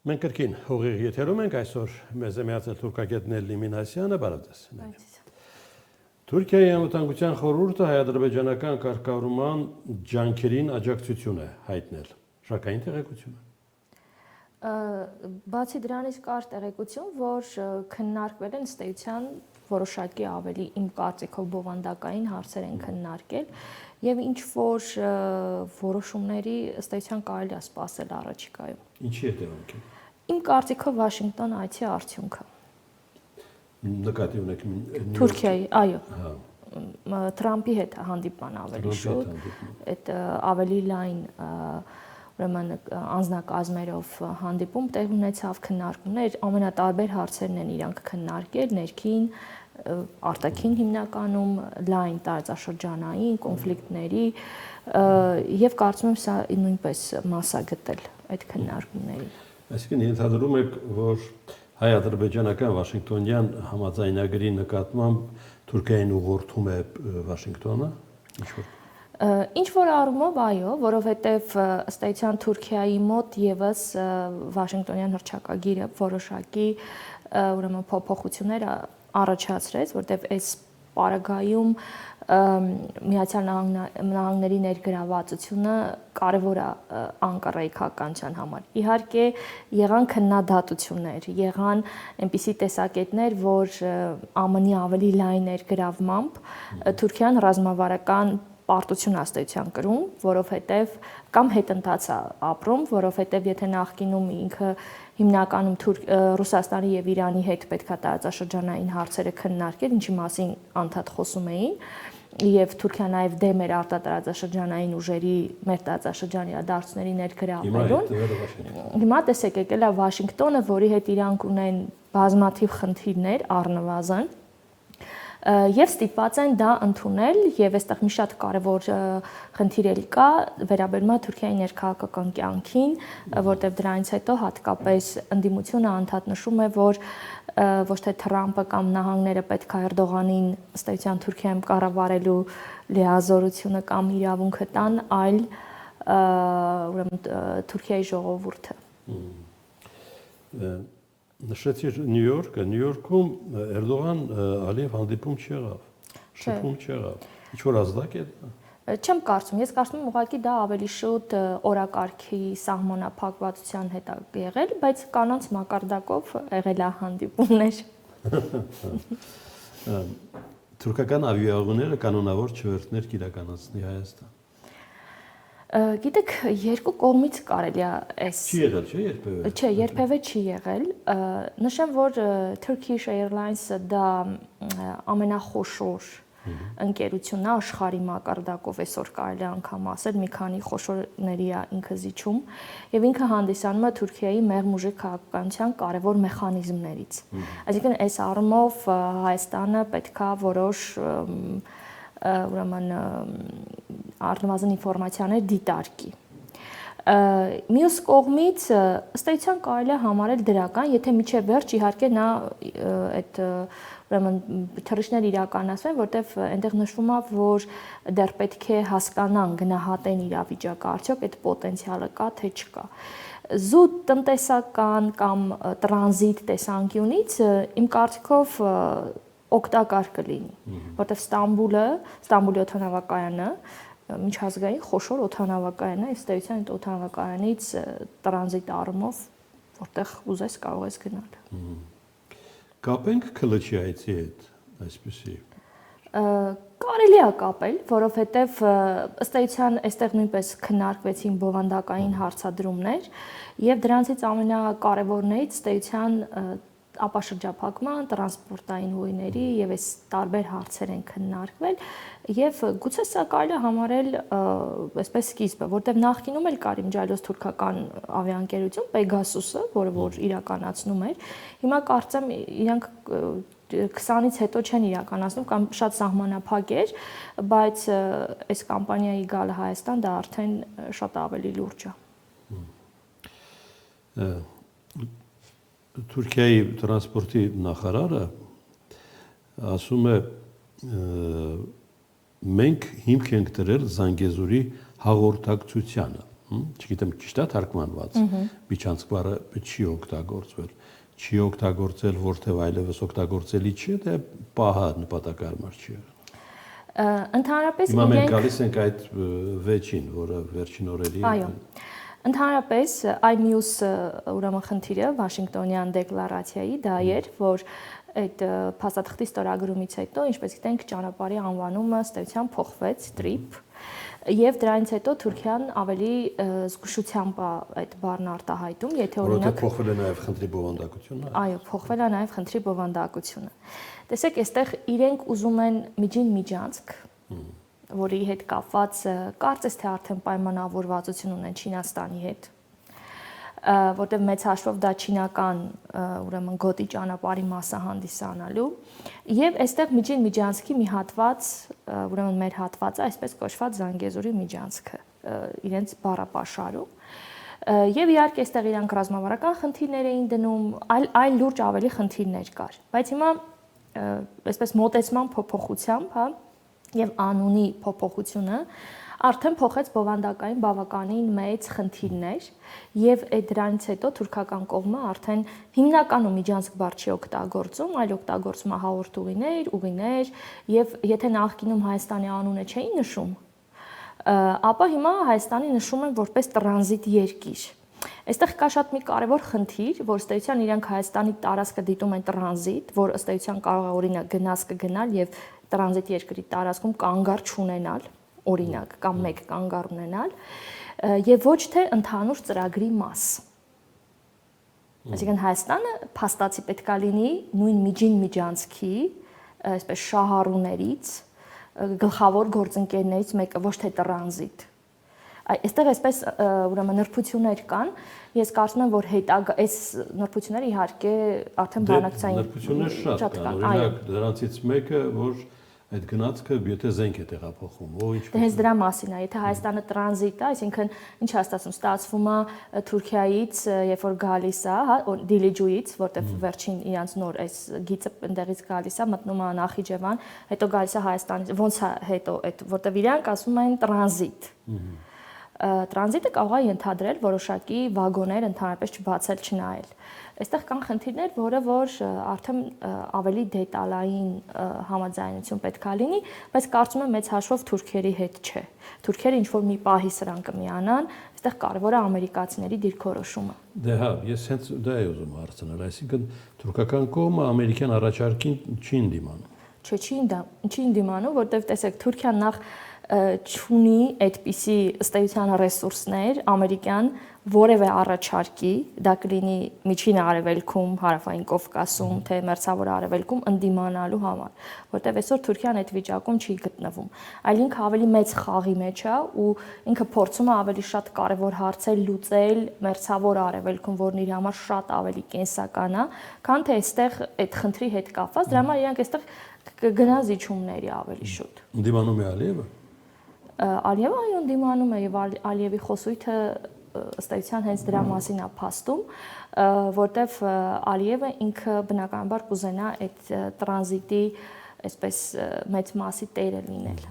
Մենք կրկին հողի եթերում ենք այսօր մեզ է միացել թուրքագետ Նելլի Մինասյանը, բարև ձեզ։ Թուրքիայի անվտանգության խորհուրդը հայ-ադրբեջանական կարգավորման ջանքերին աջակցություն է հայտնել։ Շարքային տեղեկություն է։ Բացի դրանից կար տեղեկություն, որ քննարկվել են ըստ էության որոշակի ավելի իմ կարծիքով բովանդակային հարցեր են քննարկել եւ ինչ որ որոշումների ըստ էության կարելի է սպասել առաջիկայում։ Ինչի հետևանք է։ Իմ կարծիքով Վաշինգտոն այցի արդյունքը։ Նկատի ունեք Թուրքիայի, այո։ Թրամփի հետ հանդիպման ավելի շուտ, այդ ավելի լայն ուրեմն անձնակազմերով հանդիպում տեղ ունեցավ, քննարկումներ, ամենատարբեր հարցերն են իրանք քննարկել, ներքին, արտաքին հիմնականում, լայն տարածաշրջանային կոնֆլիկտների եւ կարծում եմ սա նույնպես մասսա գտել այդ քննարկումների։ Այսինքն ենթադրում եք, որ հայ-ադրբեջանական Վաշինգտոնյան համաձայնագրի նկատմամբ Թուրքիային ուղղորդում է Վաշինգտոնը, ինչ որ առումով այո, որովհետև ըստ էության Թուրքիայի մոտ եւս Վաշինգտոնյան հռչակագիրը որոշակի ուրեմն փոփոխություններ առաջացրեց, որտեղ այս պարագայում Միացյալ Նահանգների ներգրավվածությունը կարևոր է Անկարայի քաղաքականության համար։ Իհարկե եղան քննադատություններ, եղան այնպիսի տեսակետներ, որ ԱՄՆ-ի ավելի լայն ներգրավմամբ Թուրքիան ռազմավարական պարտություն աստեցության կրում, որովհետև կամ հետընթաց ապրում, որովհետև եթե նախկինում ինքը հիմնականում Ռուսաստանի եւ Իրանի հետ պետքա տարածաշրջանային հարցերը քննարկել, ինչի մասին անդադ խոսում էին, եւ Թուրքիան նաեւ դեմ էր արտատարածաշրջանային ուժերի մեր տարածաշրջանի իրադարձությունների ներգրավվելուն։ Հիմա տեսեք եկել է Վաշինգտոնը, որի հետ իրանք ունեն բազմաթիվ խնդիրներ առնվազն եւ ստիպված են դա ընդունել եւ այստեղ մի շատ կարեւոր խնդիր էլ կա վերաբերում է Թուրքիայի ներքաղաքական կյանքին, որտեղ դրանից հետո հատկապես ընդդիմությունը անդադ նշում է, որ ոչ թե Թրամփը կամ նահանգները պետք է Էրդողանին ըստ էության Թուրքիայում կառավարելու լիազորությունը կամ իրավունքը տան, այլ ուրեմն Թուրքիայի ժողովուրդը։ Նշեցիր Նյու Յորքում Էրդողան Ալիև հանդիպում չեղավ, շփում չեղավ։ Ինչ որ ազդակ է դա։ Չեմ կարծում, ես կարծում եմ ուղղակի դա ավելի շուտ օրակարգի սահմանափակվածության հետ է եղել, բայց կանանց մակարդակով եղել է հանդիպումներ։ Թուրքական ավիաուղիները կանոնավոր չվերթներ կիրականացնի Հայաստան։ Գիտեք, երկու կողմից կարելի է այս Չի եղել, չէ՞ երբևէ։ Չէ, երբևէ չի եղել։ Նշեմ, որ Turkish Airlines-ը դա ամենախոշոր ընկերությունն է աշխարհի մակարդակով, այսօր կարելի է անգամ ասել, մի քանի խոշորների է ինքը զիջում, եւ ինքը հանդիսանում է Թուրքիայի մեղմ ուժի քաղաքականության կարևոր մեխանիզմներից։ Այսինքն այս առումով Հայաստանը պետքա որոշ ուրեմն առնվազն ինֆորմացիաներ դիտարկի։ Մյուս կողմից ըստ էության կարելի է համարել դրական, եթե միջև վերջ իհարկե նա այդ ուրեմն թռիչքներ իրականացվեն, որտեվ այնտեղ նշվում է, որ դեռ պետք է հասկանան, գնահատեն իրավիճակը, արդյոք այդ պոտենցիալը կա, թե չկա։ Զուտ տնտեսական կամ տրանզիտ տեսանկյունից իմ կարծիքով օգտակար կլինի, որտեղ Ստամբուլի օդանավակայանը միջազգային խոշոր օդանավակայան է, ըստ էության այդ օդանավակայանից տրանզիտ առումով որտեղ ուզես կարող ես գնալ։ Կապենք Քլչի այցի հետ, այսպեսի։ Կարելի է կապել, որովհետև ըստ էության այստեղ նույնպես քննարկվեցին բովանդակային հարցադրումներ եւ դրանցից ամենակարևորներից ըստ էության ապաշրջափակման, տրանսպորտային ուղիների եւ այս տարբեր հարցեր են քննարկվել եւ գուցե սա կարելի է համարել այսպես սկիզբը, որտեղ նախկինում էլ կար իմջայլոց թուրքական ավիաընկերություն Pegasus-ը, որը որ իրականացնում էր։ Հիմա կարծեմ իրանք 20-ից հետո չեն իրականացնում կամ շատ սահմանափակ էր, բայց այս կամպանիայի գալը Հայաստան դա արդեն շատ ավելի լուրջ է։ Թուրքիայի տրանսպորտի նախարարը ասում է մենք հիմք ենք դրել Զանգեզուրի հաղորդակցությանը չգիտեմ ճիշտ է թարգմանված, միջանցք բառը չի օգտագործվել, չի օգտագործել, որտեղ այլևս օգտագործելի չի, դե պահա նպատակարար չի եղել։ Ընդհանրապես Հիմա մենք գալիս ենք այդ վեճին, որը վերջին օրերի Այո։ Ընդհանրապես այ մյուս ուրեմն խնդիրը Վաշինգտոնյան դեկլարացիայի դա էր, որ այդ փաստաթղթի ստորագրումից հետո, ինչպես գիտենք, ճանապարհի անվանումը ըստ էության փոխվեց TRIP, եւ դրանից հետո Թուրքիան ավելի զգուշությամբ այդ բառն արտահայտում, եթե օրինակ փոխվել է նաեւ խնդրի բովանդակությունը։ Այո, փոխվել է նաեւ խնդրի բովանդակությունը։ Տեսեք, այստեղ իրենք ուզում են միջին միջանցք, որի հետ կապված կարծես թե արդեն պայմանավորվածություն ունեն Չինաստանի հետ, որտեղ մեծ հաշվով դա չինական ուրեմն գոտի ճանապարհի մասը հանդիսանալու եւ այստեղ միջին միջանցքի մի հատված ուրեմն մեր հատվածը այսպես կոչված Զանգեզուրի միջանցքը իրենց բառապաշարում եւ իհարկե այստեղ իրանք ռազմավարական խնդիրներ էին դնում այլ լուրջ ավելի խնդիրներ կար բայց հիմա այսպես մոտեցման փոփոխությամբ հա եւ անունի փոփոխությունը արդեն փոխեց բովանդակային բավականին մեծ խնդիրներ եւ այդ դրանից հետո թուրքական կողմը արդեն հիմնականում միջանցք բառ չի օգտագործում, այլ օգտագործում է հաղորդ ուղիներ եւ եթե նախկինում Հայաստանի անունը չէին նշում, ապա հիմա Հայաստանի նշում են որպես տրանզիտ երկիր։ Այստեղ կա շատ մի կարևոր խնդիր, որ ըստ էության իրենք Հայաստանի տարածքը դիտում են տրանզիտ, որ ըստ էության կարող է օրինակ գնաց կգնալ եւ տրանզիտ երկրի տարածքում կանգառ չունենալ, օրինակ կամ մեկ կանգառ ունենալ եւ ոչ թե ընդհանուր ծրագրի մաս։ Այսինքն Հայաստանը փաստացի պետք է լինի նույն միջին միջանցքի, այսպես շահառուներից, գլխավոր գործընկերներից մեկը, ոչ թե տրանզիտ։ Այստեղ այսպես ուրեմն նրբություններ կան, ես կարծում եմ, որ հետագա այս նրբությունները իհարկե արդեն բանակցային նրբություններ շատ կան, օրինակ դրանցից մեկը, որ այդ գնացքը եթե զենք է տեղափոխում, Դե հենց դրա մասին է, եթե Հայաստանը տրանզիտ է, այսինքն ինչ է ստացվում է Թուրքիայից, երբ որ գալիս է, հա, Դիլիջուից, որտեղ վերջին իրանց նոր այս գիծը ընդեղից գալիս է, մտնում է Նախիջևան, հետո գալիս է Հայաստանից, ոնց է հետո այդ, որտեղ իրանք ասում են տրանզիտ։ Տրանզիտը կարող է ենթադրել որոշակի վագոներ ընդհանրապես չբացել, չնայել։ Այստեղ կան խնդիրներ, որը որ արդեն ավելի դետալային համաձայնություն պետք է լինի, բայց կարծում եմ մեծ հաշվով թուրքերի հետ չէ։ Թուրքերը ինչ որ մի պահի սրան կմիանան, այստեղ կարևոր է ամերիկացիների դիրքորոշումը։ Դե հա, ես հենց դա եմ ուզում հարցնել, այսինքն թուրքական կողմը ամերիկյան առաջարկին չի ընդդիմանում։ Չէ, չի ընդդիմանում, որտեղ տեսեք, Թուրքիան նախ չունի այդպիսի ըստ էության ռեսուրսներ ամերիկյան որևէ առաջարկի, դա կլինի միջին արևելքում, հարավային Կովկասում, թե մերձավոր արևելքում ընդդիմանալու համար, որտեղ այսօր Թուրքիան այդ վիճակում չի գտնվում։ Այլ ինքը ավելի մեծ խաղի մեջ է ու ինքը փորձում է ավելի շատ կարևոր հարցեր լուծել մերձավոր արևելքում, որն իր համար շատ ավելի կենսական է, քան թե այստեղ այդ խնդրի հետ կապված, դրա համար իրանք այստեղ կգնա զիջումների ավելի շուտ։ Ընդդիմանում է Ալիևը։ Ալիևը այո ընդդիմանում է եւ Ալիևի խոսույթը ըստ էության հենց դրա մասին է փաստում, որտեվ Ալիևը ինքը բնականաբար կուզենա այդ տրանզիտի այսպես մեծ մասի տերը լինել։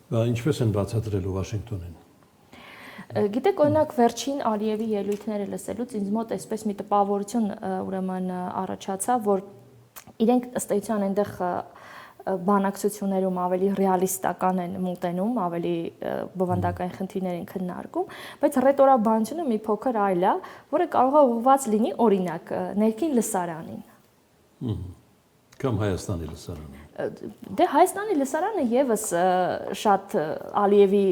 Բա ինչպես են բացատրելու Վաշինգտոնին։ Գիտեք, օրինակ վերջին Ալիևի ելույթները լսելուց ինձ մոտ այսպես մի տպավորություն ուրեմն առաջացավ, որ իրենք ըստ էության այնտեղ բանակցություններում ավելի ռեալիստական են մոտենում, ավելի բովանդակային խնդիրներ են քննարկում, բայց ռետորաբանությունը մի փոքր այլ է, որը կարող է ուղղված լինի օրինակ ներքին լսարանին։ Կամ Հայաստանի լսարանին։ Դե Հայաստանի լսարանը եւս շատ Ալիևի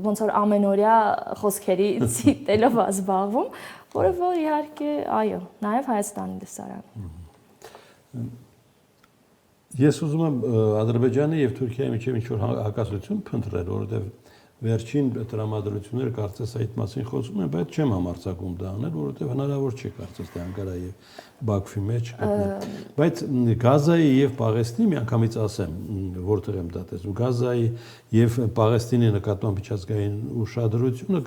ոնց որ ամենօրյա խոսքերից տելով է զբաղվում, որը որ իհարկե այո, նաեւ Հայաստանի լսարանը։ Ես ուզում եմ Ադրբեջանի եւ Թուրքիայի միջեւ ինչ-որ հակասություն փնտրել, որովհետեւ վերջին տրամադրությունները կարծես այդ մասին խոսում են, բայց չեմ համարձակում դա անել, որովհետեւ հնարավոր չի կարծես թե Անկարա եւ Բաքվի մեջ գտնել։ Բայց Գազայի եւ Պաղեստինի միանգամից ասեմ, որտեղ եմ դա տեսնում, Գազայի եւ Պաղեստինի նկատմամբ միջազգային ուշադրությունը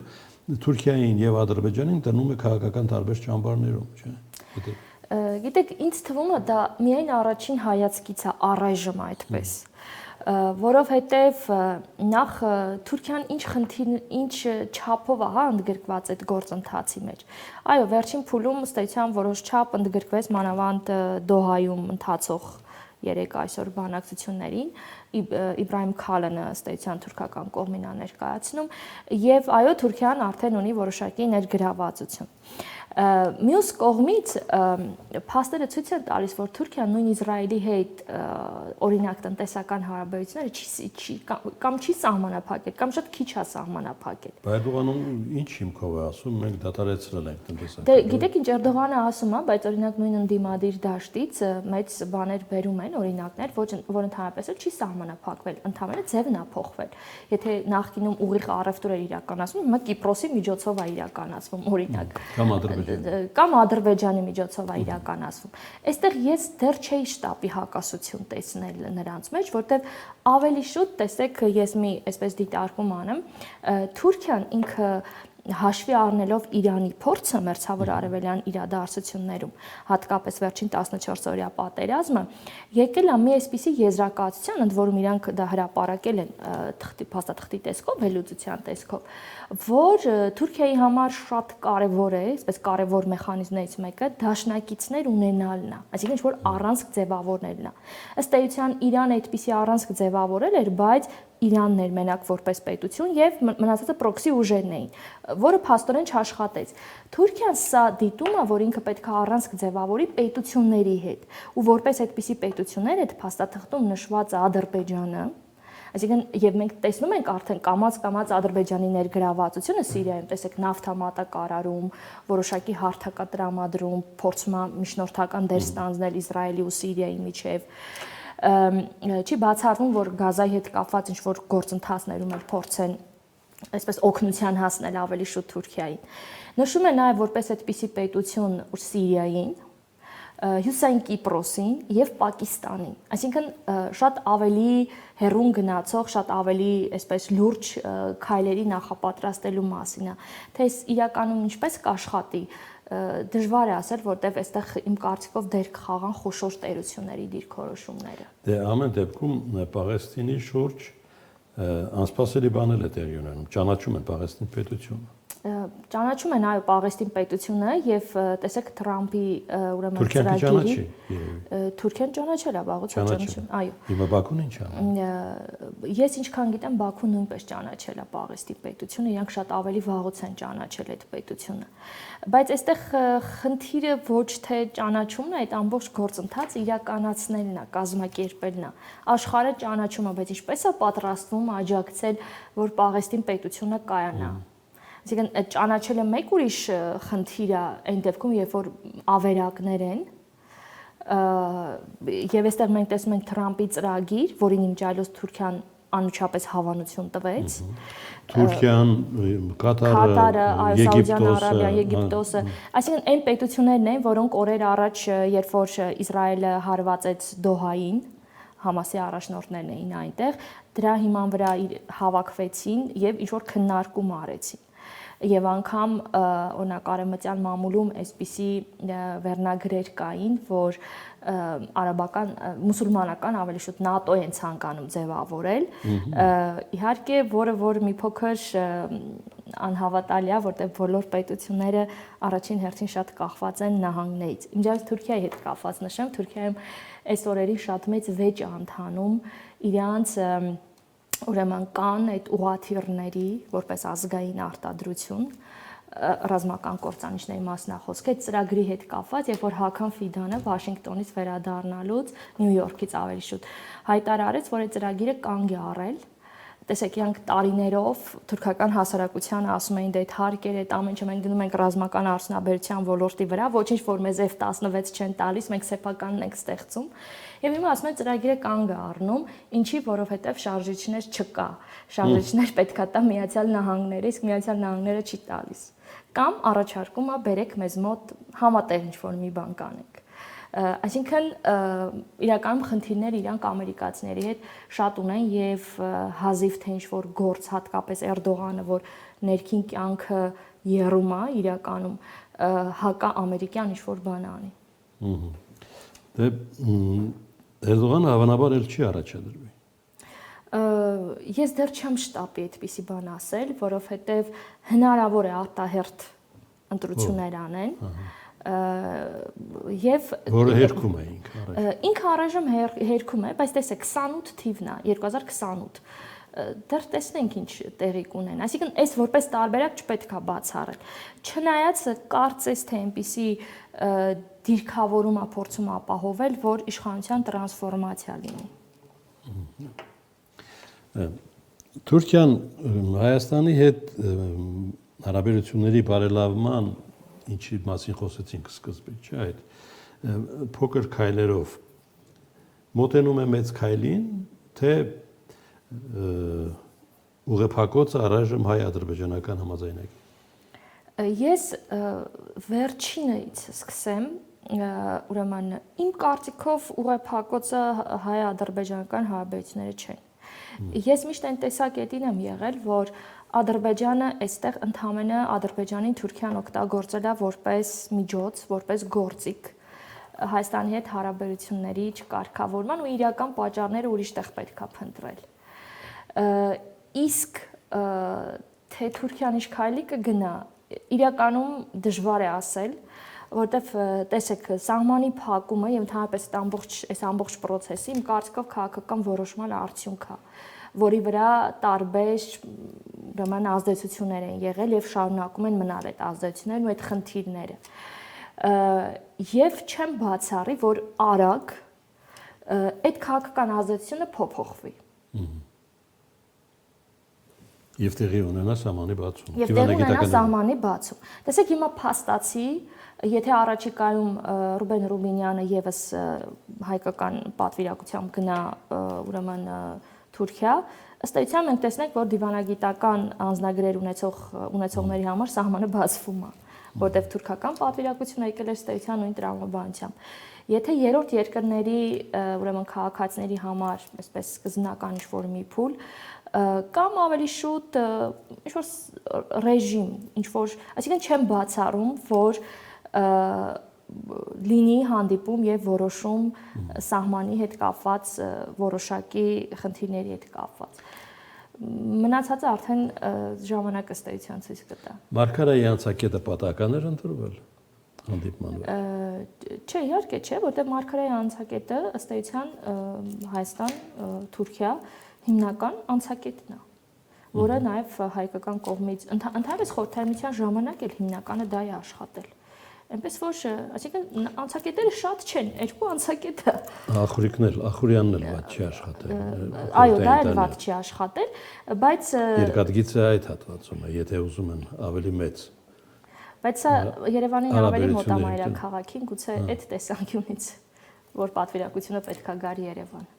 Թուրքիային եւ Ադրբեջանին տնում է քաղաքական տարբեր ճամբարներում, չէ՞։ Գիտեք, ինձ թվում է դա միայն առաջին հայացքից է առայժմ այդպես, որովհետև նախ Թուրքիան ինչ չափով է ընդգրկված այդ գործընթացի մեջ։ Այո, վերջին փուլում ըստ էության որոշ չափ ընդգրկվեց մանավանդ Դոհայում ընթացող 3 այսօր բանակցություններին, Իբրահիմ Քալանը ըստ էության թուրքական կողմին է ներկայացնում, եւ այո, Թուրքիան արդեն ունի որոշակի ներգրավվածություն։ Մյուս կողմից փաստերը ցույց են տալիս, որ Թուրքիան նույն Իսրայելի հետ օրինակ տնտեսական հարաբերությունները կամ չի սահմանափակել, կամ շատ քիչ է սահմանափակել։ Էրդողանը ինչ հիմքով է ասում, մենք դադարեցրել ենք տնտեսական։ Դե գիտեք ինչ Էրդողանը ասում է, բայց օրինակ նույն ընդդիմադիր դաշտից մեծ բաներ բերում են, օրինակներ, որ ընդհանրապես չի սահմանափակվել, ընդհանրապես ձևն է փոխվել։ Եթե նախկինում ուղիղ առևտուր էր իրականացվում, հիմա Կիպրոսի միջոցով է իրականացվում, օրինակ։ Կամ Ադրբեջանի միջոցով է իրականացվում։ Այստեղ ես դեռ չէի շտապի հակասություն տեսնել նրանց մեջ, որտեղ ավելի շուտ, տեսեք, ես մի այսպես դիտարկում անեմ, Թուրքիան ինքը հաշվի առնելով Իրանի փորձը մերձավոր արևելյան իրադարձություններում, հատկապես վերջին 14-օրյա պատերազմը, եկել է մի այսպիսի եզրակացության, ընդ որում իրանք դա հրապարակել են փաստաթղթի տեսքով, վերլուծության տեսքով, որ Թուրքիայի համար շատ կարևոր է, այսպես կարևոր մեխանիզմներից մեկը դաշնակիցներ ունենալն է, այսինքն ինչ-որ առանցք ձևավորելն է։ Ըստ էության Իրանը այդպիսի առանցք ձևավորել էր, բայց Իրանն էր մենակ որպես պետություն եւ մնացածը պրոքսի ուժերն էին, որը փաստորեն չաշխատեց։ Թուրքիան սա դիտում է, որ ինքը պետք է առանցք ձևավորի պետությունների հետ, ու որպես այդպիսի պետություններ այդ փաստաթղթում նշված է Ադրբեջանը, այսինքն եւ մենք տեսնում ենք արդեն կամած Ադրբեջանի ներգրավվածությունը Սիրիայում, տեսեք նավթամատակարարում, որոշակի հարթակատրամադրում, փորձում է միջնորդական դեր ստանձնել Իսրայելի ու Սիրիայի միջև։ Չի բացառվում, որ Գազայի հետ կապված ինչ-որ գործընթացներում էլ փորձեն այսպես օգնության հասնել ավելի շուտ Թուրքիային։ Նշում է նաև որպես այդպիսի պետություն Սիրիային, Հյուսային Կիպրոսին եւ Պակիստանին։ Այսինքն շատ ավելի հեռուն գնացող, շատ ավելի այսպես լուրջ քայլերի նախապատրաստելու մասին է։ Թե իրականում ինչպես կաշխատի, դժվար է ասել, որտեղ այստեղ իմ կարծիքով դեր կխաղան խոշոր տերությունների դիրքորոշումները։ Դե ամեն դեպքում Պաղեստինի շուրջ անսպասելի բաներ է տեղի ունենում, ճանաչում են Պաղեստին պետությունը։ Ճանաչում են այո Պաղեստին պետությունը եւ տեսեք Թրամփի ուրեմն ծրագիրի Թուրքիան ճանաչել է վաղուց ճանաչում, այո։ Հիմա Բաքուն ինչ անում։ Ես ինչքան գիտեմ Բաքուն նույնպես ճանաչել է Պաղեստին պետությունը, իրանք շատ ավելի վաղուց են ճանաչել այդ պետությունը։ Բայց այստեղ խնդիրը ոչ թե ճանաչումն է, այդ ամբողջ գործընթացը իրականացնելն է, կազմակերպելն է։ Աշխարհը ճանաչում է, բայց ինչպես է պատրաստվում աջակցել, որ Պաղեստին պետությունը կայանա։ Այսինքն ճանաչելը մեկ ուրիշ խնդիր է այն դեպքում, երբ որ ավերակներ են, եւ այստեղ մենք տեսնում ենք Թրամփի ծրագիր, որին իմջայլոց Թուրքիան անմիջապես հավանություն տվեց։ Թուրքիան, Կատարը, Սաուդյան Արաբիան, Եգիպտոսը, այսինքն այն պետություններն են, որոնք օրեր առաջ, երբ որ Իսրայելը հարվածեց Դոհային, Համասի առաջնորդներն էին այնտեղ, դրա հիման վրա հավաքվեցին եւ ինչ-որ քննարկում արեցին։ Եվ անգամ օրինակ արևմտյան մամուլում այսպիսի վերնագրեր կային, որ արաբական, մուսուլմանական ավելի շուտ ՆԱՏՕ են ցանկանում ձևավորել, իհարկե, որ մի փոքր անհավատալի է, որտեղ բոլոր պետությունները առաջին հերթին շատ կախված են նահանգներից։ Իմիջիայլոց Թուրքիայի հետ կապված նշեմ, Թուրքիայում այս օրերին շատ մեծ վեճ է ընթանում իրանց ուրեմն կան այդ ուղաթիռների որպես ազգային արտադրություն ռազմական կործանիչների մասնախոսք այդ ծրագրի հետ կապված, երբ որ Հական Ֆիդանը Վաշինգտոնից վերադառնալուց Նյու Յորքից ավելի շուտ հայտարարեց, որ այդ ծրագիրը կանգ է առել։ Տեսեք, իրանք տարիներով թուրքական հասարակությանը ասում էին, դե այդ հարկեր, այդ ամեն ինչ մենք գնում ենք ռազմական արդյունաբերության ոլորտի վրա, ոչինչ որ մեզ F-16 չեն տալիս, մենք սեփականն ենք ստեղծում։ Եվ հիմա ասում են ծրագիրը կանգ է առնում, ինչի, որովհետև շարժիչներ չկա։ Շարժիչներ պետքա տա Միացյալ Նահանգները, իսկ Միացյալ Նահանգները չի տալիս։ Կամ առաջարկում է բերեք մեզ մոտ համատեղ ինչ-որ մի բան կանենք։ Այսինքն իրականում խնդիրներ իրանք ամերիկացիների հետ շատ ունեն եւ հազիվ թե ինչ-որ գործ հատկապես Էրդողանը, որ ներքին կյանքը եռում է իրականում հակա-ամերիկյան ինչ-որ բան անի։ Դե Էրդողանը հավանաբար էլ չի առաջադրվի։ Ես դեռ չեմ շտապի այդպիսի բան ասել, որովհետև հնարավոր է արտահերթ ընտրություններ անեն։ Եվ որը հերքում է ինքը առայժմ հերքում է, բայց տեսեք 28 թիվն է, 2028 դեռ տեսնենք ինչ տեղի կունեն։ Այսինքն այս որպես տարբերակ չպետք է բացառել։ Չնայած կարծես թե այնպիսի դիրքավորում է փորձում ապահովել, որ իշխանության տրանսֆորմացիա լինի։ Թուրքիան Հայաստանի հետ հարաբերությունների բարելավման ինչի մասին խոսեցինք սկզբից, չէ՞, այդ փոքր քայլերով մոտենում է մեծ քայլին, թե ուղեփակոցը առայժմ հայ-ադրբեջանական համաձայնագիր։ Ես վերջինից սկսեմ, ուրեմն իմ կարծիքով ուղեփակոցը հայ-ադրբեջանական հարաբերությունները չեն։ Ես միշտ այն տեսակետին եմ եղել, որ Ադրբեջանը այստեղ ընդհանրապես Ադրբեջանին Թուրքիան օգտագործել է որպես միջոց, որպես գործիք Հայաստանի հետ հարաբերությունների չկարգավորման ու իրական պատճառները ուրիշ տեղ պետք է փնտրել։ Իսկ թե Թուրքիան ինչ քայլի կգնա, իրականում դժվար է ասել, որովհետև տեսեք, սահմանի փակումը եւ ընդհանրապես այս ամբողջ process-ը իմ կարծիքով քաղաքական որոշման արդյունք է, որի վրա տարբեր ուրեմն ազդեցություններ են եղել եւ շարունակում են մնալ այդ ազդեցություններն ու այդ խնդիրները։ Եվ չեմ բացառի, որ արագ այդ քաղաքական ազդեցությունը փոփոխվի։ Եվ տեղի ունենա սահմանի բացում։ Եվ տեղի ունենա սահմանի բացում։ Տեսեք, հիմա փաստացի, եթե առաջիկայում Ռուբեն Ռուբինյանը եւս հայկական պատվիրակությամբ գնա ուրեմն Թուրքիա, ըստ էության մենք տեսնենք, որ դիվանագիտական անձնագրեր ունեցողների համար սահմանը բացվում է, որտեղ թուրքական պատվիրակությունը եկել է ըստ էության նույն տրամաբանությամբ։ Եթե երրորդ երկրների ուրեմն քաղաքացիների համար, այսպես սկզբնական ինչ-որ մի փուլ կամ ավելի շուտ ինչ-որ ռեժիմ, ինչ-որ, այսինքն չեմ բացառում, որ լինի հանդիպում եւ որոշում սահմանի հետ կապված որոշակի խնդիրների հետ կապված։ Մնացածը արդեն ժամանակը ըստ էության ցույց կտա։ Մարգարայի անցակետը պատահական էր ընտրվել հանդիպման վրա։ Չէ, իհարկե չէ, որտեղ Մարգարայի անցակետը ըստ էության Հայաստան, Թուրքիա հիմնական անցակետն է, որը նաև հայկական կողմից ընդհանրապես խորհրդային ժամանակ էլ հիմնականը դա է աշխատել։ Այնպես որ, այսինքն անցակետերը շատ չեն, երկու անցակետ է։ Ախուրյանն էլ վատ չի աշխատել։ Այո, դա էլ վատ չի աշխատել, բայց երկաթգիծը այդ հատվածում է, եթե ուզում են ավելի մեծ։ Բայց սա Երևանին ավելի մոտ է մայրաքաղաքին, գուցե այդ տեսանկյունից, որ պատվիրակությունը պետք է գար Երևան։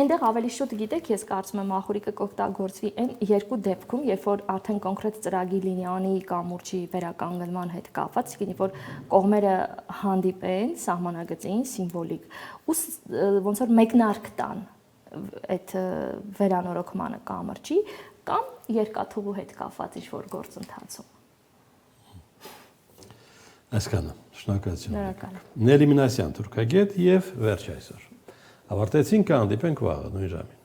Այնտեղ ավելի շուտ գիտեք, ես կարծում եմ ախուրիկը կօգտագործվի այն երկու դեպքում, երբ որ արդեն կոնկրետ ծրագիր լինի անի կամուրջի վերականգնման հետ կապված, ինքնին որ կողմերը հանդիպեն սահմանագծին սիմվոլիկ ու ոնց որ մեկնարկ տան այդ վերանորոգմանը կամրջի կամ երկաթուղու հետ կապված ինչ-որ գործընթացում։ Այսքանը, շնորհակալություն։ Նելի Մինասյան, թուրքագետ եւ վերջ այսօր։ Ավարտեցինք, կհանդիպենք վաղը նույն ժամին։